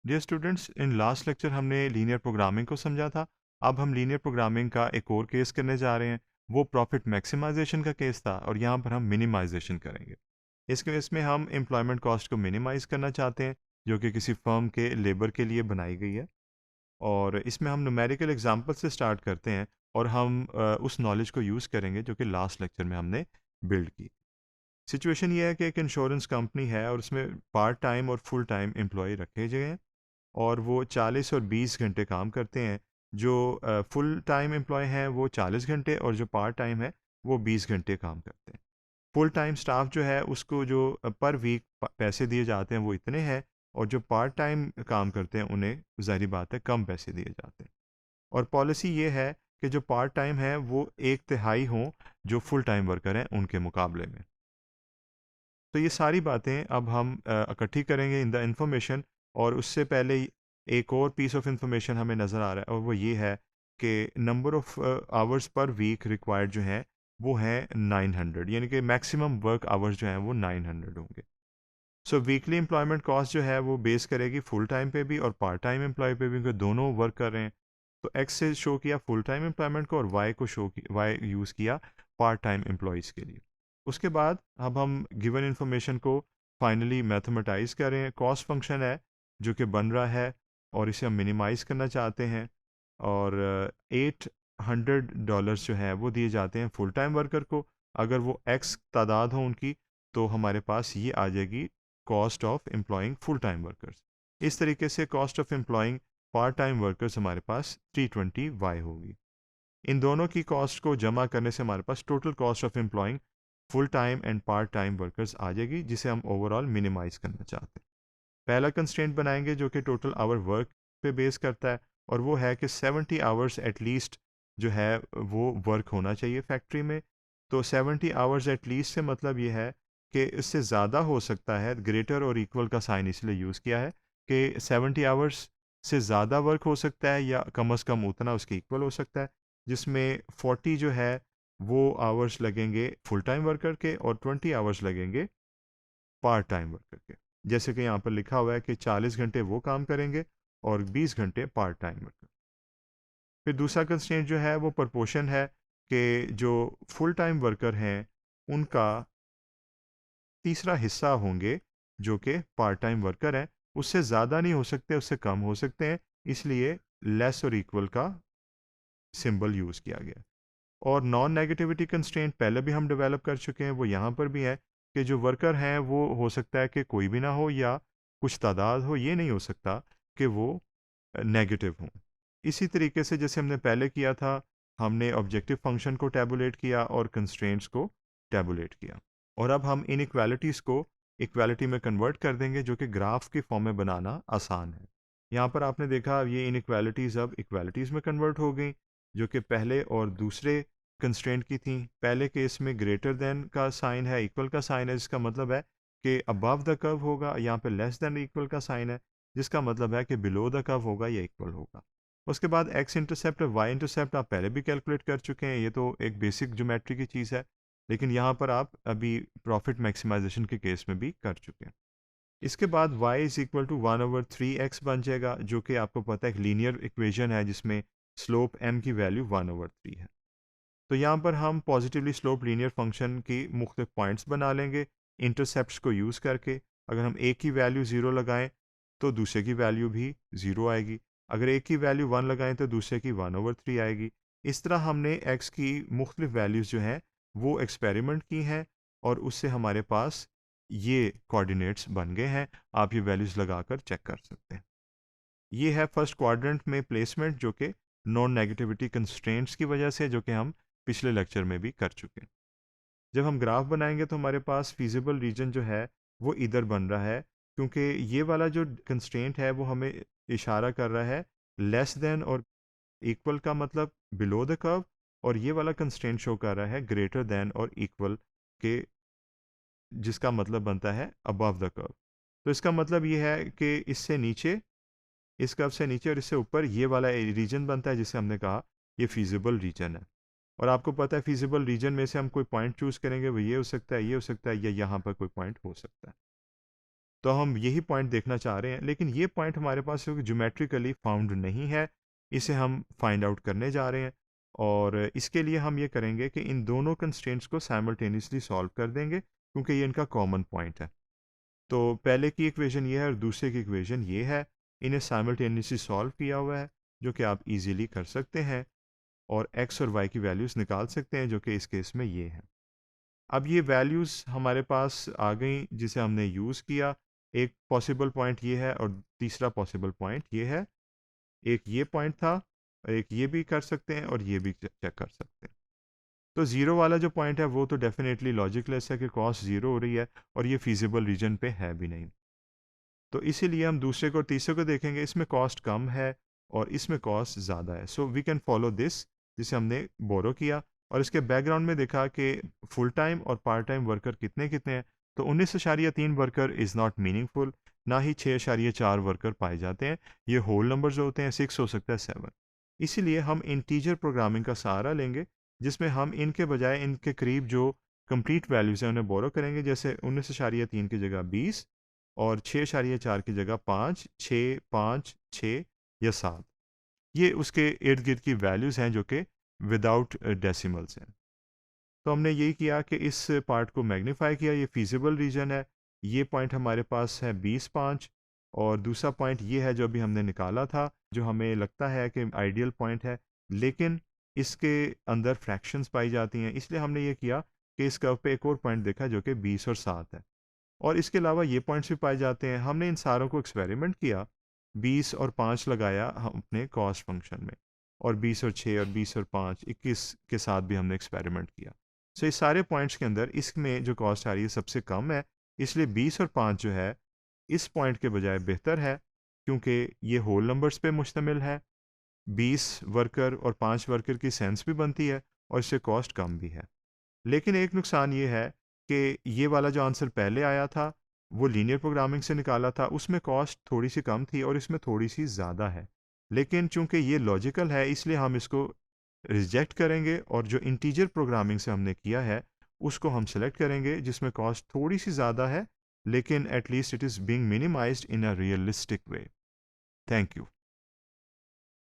Dear students, in last lecture हमने linear programming को समझा था। अब हम लीनियर प्रोग्रामिंग का एक और केस करने जा रहे हैं। वो प्रॉफिट मैक्सिमाइजेशन का केस था और यहाँ पर हम मिनिमाइजेशन करेंगे। इस केस में हम एम्प्लॉयमेंट कॉस्ट को मिनिमाइज करना चाहते हैं, जो कि किसी फर्म के लेबर के लिए बनाई गई है। और इसमें हम न्यूमेरिकल एग्जांपल से स्टार्ट करते हैं और हम उस नॉलेज को यूज़ करेंगे जो कि लास्ट लेक्चर में हमने बिल्ड की। सिचुएशन ये है कि एक इंश्योरेंस कंपनी है और उसमें पार्ट टाइम और फुल टाइम एम्प्लॉय रखे गए हैं और वो 40 और 20 घंटे काम करते हैं। जो फुल टाइम एम्प्लॉय हैं वो 40 घंटे और जो पार्ट टाइम है वो 20 घंटे काम करते हैं। फुल टाइम स्टाफ जो है उसको जो पर वीक पैसे दिए जाते हैं वो इतने हैं, और जो पार्ट टाइम काम करते हैं उन्हें ज़ाहिर बात है कम पैसे दिए जाते हैं। और पॉलिसी ये है कि जो पार्ट टाइम है वो एक तिहाई हों जो फुल टाइम वर्कर हैं उनके मुकाबले में। तो ये सारी बातें अब हम इकट्ठी करेंगे इन द इंफॉर्मेशन। और उससे पहले एक और पीस ऑफ इंफॉर्मेशन हमें नज़र आ रहा है और वो ये है कि number of hours per week required जो हैं वो हैं 900, यानी कि मैक्सिमम वर्क आवर्स जो हैं वो 900 होंगे। सो वीकली एम्प्लॉयमेंट कॉस्ट जो है वो बेस करेगी फुल टाइम पे भी और पार्ट टाइम एम्प्लॉय पे भी, क्योंकि दोनों वर्क कर रहे हैं। तो एक्स से शो किया फुल टाइम एम्प्लॉयमेंट को और वाई को शो की वाई यूज़ किया पार्ट टाइम एम्प्लॉयज़ के लिए। उसके बाद अब हम गिवन इन्फॉर्मेशन को फाइनली मैथमेटाइज करें। कॉस्ट फंक्शन है जो कि बन रहा है और इसे हम मिनिमाइज करना चाहते हैं। और $800 जो है वो दिए जाते हैं फुल टाइम वर्कर को। अगर वो एक्स तादाद हो उनकी, तो हमारे पास ये आ जाएगी cost of employing full time workers. इस तरीके से cost of employing part time workers हमारे पास 320 होगी। इन दोनों की कॉस्ट को जमा करने से हमारे पास total cost of employing full time and part time workers आ जाएगी, जिसे हम ओवरऑल मिनिमाइज करना चाहते हैं। पहला कंस्ट्रेंट बनाएंगे जो कि टोटल आवर वर्क पे बेस करता है, और वो है कि 70 आवर्स एटलीस्ट जो है वो वर्क होना चाहिए फैक्ट्री में। तो 70 आवर्स एटलीस्ट से मतलब ये है कि इससे ज़्यादा हो सकता है। ग्रेटर और इक्वल का साइन इसलिए यूज़ किया है कि 70 आवर्स से ज़्यादा वर्क हो सकता है या कम अज़ कम उतना उसके इक्वल हो सकता है, जिसमें 40 जो है वो आवर्स लगेंगे फुल टाइम वर्कर के और 20 आवर्स लगेंगे पार्ट टाइम वर्कर के। जैसे कि यहाँ पर लिखा हुआ है कि 40 घंटे वो काम करेंगे और 20 घंटे पार्ट टाइम वर्कर। फिर दूसरा कंस्ट्रेंट जो है वो प्रोपोर्शन है कि जो फुल टाइम वर्कर हैं उनका तीसरा हिस्सा होंगे जो कि पार्ट टाइम वर्कर हैं। उससे ज़्यादा नहीं हो सकते, उससे कम हो सकते हैं, इसलिए लेस और इक्वल का सिंबल यूज़ किया गया। और नॉन नेगेटिविटी कंस्ट्रेंट पहले भी हम डेवलप कर चुके हैं, वो यहाँ पर भी है कि जो वर्कर हैं वो हो सकता है कि कोई भी ना हो या कुछ तादाद हो, ये नहीं हो सकता कि वो नेगेटिव हों। इसी तरीके से जैसे हमने पहले किया था, हमने ऑब्जेक्टिव फंक्शन को टैबुलेट किया और कंस्ट्रेंट्स को टैबुलेट किया। और अब हम इन इक्वालिटीज़ को इक्वालिटी में कन्वर्ट कर देंगे, जो कि ग्राफ के फॉर्म में बनाना आसान है। यहाँ पर आपने देखा ये इन इक्वालिटीज़ अब इक्वालिटीज़ में कन्वर्ट हो गई, जो कि पहले और दूसरे कंस्ट्रेंट की थी। पहले केस में ग्रेटर देन का साइन है, इक्वल का साइन है, जिसका मतलब है कि अबव द कर्व होगा। यहाँ पे लेस देन इक्वल का साइन है, जिसका मतलब है कि बिलो द कर्व होगा या इक्वल होगा। उसके बाद एक्स इंटरसेप्ट और वाई इंटरसेप्ट आप पहले भी कैलकुलेट कर चुके हैं, ये तो एक बेसिक ज्योमेट्री की चीज़ है, लेकिन यहाँ पर आप अभी प्रॉफिट मैक्सिमाइजेशन के केस में भी कर चुके हैं। इसके बाद y is equal to 1/3x बन जाएगा, जो कि आपको पता है एक लीनियर इक्वेशन है जिसमें स्लोप m की वैल्यू 1/3 है। तो यहाँ पर हम पॉजिटिवली स्लोप लीनियर फंक्शन की मुख्तलिफ पॉइंट्स बना लेंगे इंटरसेप्ट्स को यूज़ करके। अगर हम एक की वैल्यू ज़ीरो लगाएं तो दूसरे की वैल्यू भी ज़ीरो आएगी। अगर एक की वैल्यू वन लगाएं तो दूसरे की 1/3 आएगी। इस तरह हमने x की मुख्तलिफ वैल्यूज़ जो हैं वो एक्सपेरिमेंट की हैं और उससे हमारे पास ये कोऑर्डिनेट्स बन गए हैं। आप ये वैल्यूज़ लगाकर चेक कर सकते हैं। ये है फर्स्ट क्वाड्रेंट में प्लेसमेंट, जो कि नॉन नेगेटिविटी कंस्ट्रेंट्स की वजह से, जो कि हम पिछले लेक्चर में भी कर चुके हैं। जब हम ग्राफ बनाएंगे तो हमारे पास फिजिबल रीजन जो है वो इधर बन रहा है, क्योंकि ये वाला जो कंस्ट्रेंट है वो हमें इशारा कर रहा है लेस देन और इक्वल का मतलब बिलो द कर्व, और ये वाला कंस्ट्रेंट शो कर रहा है ग्रेटर देन और इक्वल के, जिसका मतलब बनता है अबव द कर्व। तो इसका मतलब ये है कि इससे नीचे, इस कर्व से नीचे और इससे ऊपर ये वाला रीजन बनता है जिसे हमने कहा ये फिजिबल रीजन है। और आपको पता है फिजिबल रीजन में से हम कोई पॉइंट चूज़ करेंगे, वो ये हो सकता है, ये हो सकता है, या यहाँ पर कोई पॉइंट हो सकता है। तो हम यही पॉइंट देखना चाह रहे हैं, लेकिन ये पॉइंट हमारे पास ज्योमेट्रिकली फाउंड नहीं है, इसे हम फाइंड आउट करने जा रहे हैं। और इसके लिए हम ये करेंगे कि इन दोनों कंस्ट्रेंट्स को साइमल्टेनियसली सॉल्व कर देंगे, क्योंकि ये इनका कॉमन पॉइंट है। तो पहले की इक्वेशन ये है और दूसरे की इक्वेशन ये है, इन्हें साइमल्टेनियसली सॉल्व किया हुआ है, जो कि आप इजीली कर सकते हैं और x और y की वैल्यूज़ निकाल सकते हैं, जो कि इस केस में ये है। अब ये वैल्यूज़ हमारे पास आ गई, जिसे हमने यूज़ किया। एक पॉसिबल पॉइंट ये है और तीसरा पॉसिबल पॉइंट ये है। एक ये पॉइंट था, एक ये भी कर सकते हैं और ये भी चेक कर सकते हैं। तो ज़ीरो वाला जो पॉइंट है वो तो डेफिनेटली लॉजिकलेस है कि कॉस्ट ज़ीरो हो रही है और ये फीजिबल रीजन पे है भी नहीं। तो इसीलिए हम दूसरे को और तीसरे को देखेंगे, इसमें कॉस्ट कम है और इसमें कॉस्ट ज़्यादा है। So we can follow this, जिसे हमने बोरो किया और इसके बैकग्राउंड में देखा कि फुल टाइम और पार्ट टाइम वर्कर कितने कितने हैं। तो 19.3 वर्कर इज़ नॉट मीनिंगफुल, ना ही 6.4 वर्कर पाए जाते हैं। ये होल नंबर्स होते हैं, 6 हो सकता है 7। इसीलिए हम इंटीजर प्रोग्रामिंग का सहारा लेंगे, जिसमें हम इनके बजाय इनके करीब जो कंप्लीट वैल्यूज़ हैं उन्हें बोरो करेंगे। जैसे 19.3 की जगह 20 और 6.4 की जगह 5, 6, 5, 6 या 7। ये उसके इर्द गिर्द की वैल्यूज़ हैं जो कि विदाउट डेसिमल्स हैं। तो हमने यही किया कि इस पार्ट को मैग्नीफाई किया, ये फीजिबल रीजन है। ये पॉइंट हमारे पास है 20, 5 और दूसरा पॉइंट ये है जो अभी हमने निकाला था, जो हमें लगता है कि आइडियल पॉइंट है, लेकिन इसके अंदर फ्रैक्शंस पाई जाती हैं। इसलिए हमने ये किया कि इस कर्व पे एक और पॉइंट देखा जो कि 20 और 7 है। और इसके अलावा ये पॉइंट्स भी पाए जाते हैं। हमने इन सारों को एक्सपेरिमेंट किया, 20 और 5 लगाया हम अपने कॉस्ट फंक्शन में, और 20 और 6 और 20 और 5, 21 के साथ भी हमने एक्सपेरिमेंट किया। सो इस सारे पॉइंट्स के अंदर इसमें जो कॉस्ट आ रही है सबसे कम है, इसलिए 20 और 5 जो है इस पॉइंट के बजाय बेहतर है, क्योंकि ये होल नंबर्स पे मुश्तमिल है। 20 वर्कर और 5 वर्कर की सेंस भी बनती है और इससे कॉस्ट कम भी है। लेकिन एक नुकसान ये है कि ये वाला जो आंसर पहले आया था, वो लीनियर प्रोग्रामिंग से निकाला था, उसमें कॉस्ट थोड़ी सी कम थी और इसमें थोड़ी सी ज़्यादा है। लेकिन चूंकि ये लॉजिकल है, इसलिए हम इसको रिजेक्ट करेंगे और जो इंटीजर प्रोग्रामिंग से हमने किया है उसको हम सेलेक्ट करेंगे, जिसमें कॉस्ट थोड़ी सी ज़्यादा है, लेकिन at least it is being minimised in a realistic way. Thank you.